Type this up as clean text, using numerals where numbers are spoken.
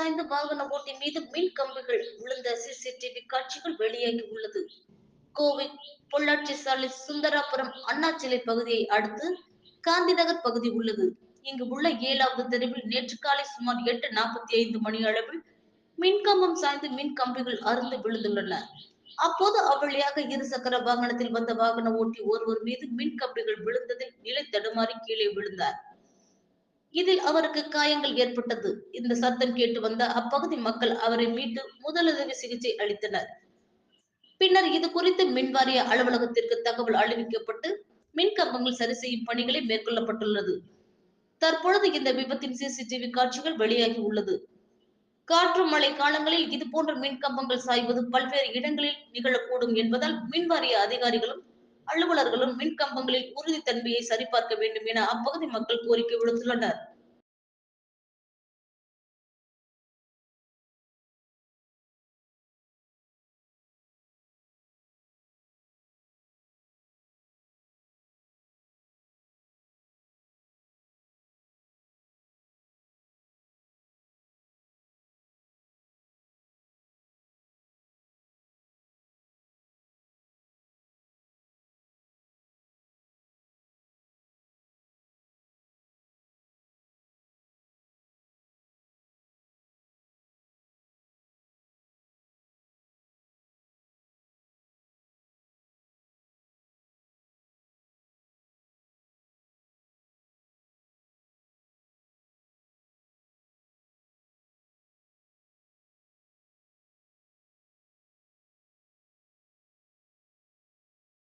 சாய்ந்த வாகன ஓட்டி மீது மின் கம்பிகள் விழுந்த சிசிடிவி காட்சிகள் வெளியாகி உள்ளது. கோவை பொள்ளாச்சி சாலை சுந்தராபுரம் அண்ணா சிலை பகுதியை அடுத்து காந்தி நகர் பகுதி உள்ளது. இங்கு உள்ள 7வது தெருவில் நேற்று காலை சுமார் 8:45 மணி அளவில் மின்கம்பம் சாய்ந்து மின் கம்பிகள் அறுந்து விழுந்துள்ளன. அப்போது அவ்வழியாக இருசக்கர வாகனத்தில் வந்த வாகன ஓட்டி ஒருவர் மீது மின் கம்பிகள் விழுந்ததில் நிலை தடுமாறி கீழே விழுந்தார். இதில் அவருக்கு காயங்கள் ஏற்பட்டது. இந்த சத்தம் கேட்டு வந்த அப்பகுதி மக்கள் அவரை மீட்டு முதலுதவி சிகிச்சை அளித்தனர். பின்னர் இது குறித்து மின்வாரிய அலுவலகத்திற்கு தகவல் அறிவிக்கப்பட்டு மின் கம்பங்கள் சரி செய்யும் பணிகளை மேற்கொள்ளப்பட்டுள்ளது. தற்பொழுது இந்த விபத்தின் சிசிடிவி காட்சிகள் வெளியாகி உள்ளது. காற்று மழை காலங்களில் இதுபோன்ற மின் கம்பங்கள் சாய்வது பல்வேறு இடங்களில் நிகழக்கூடும் என்பதால் மின்வாரிய அதிகாரிகளும் அலுவலர்களும் மின் கம்பங்களில் உறுதித்தன்மையை சரிபார்க்க வேண்டும் என அப்பகுதி மக்கள் கோரிக்கை விடுத்துள்ளனர்.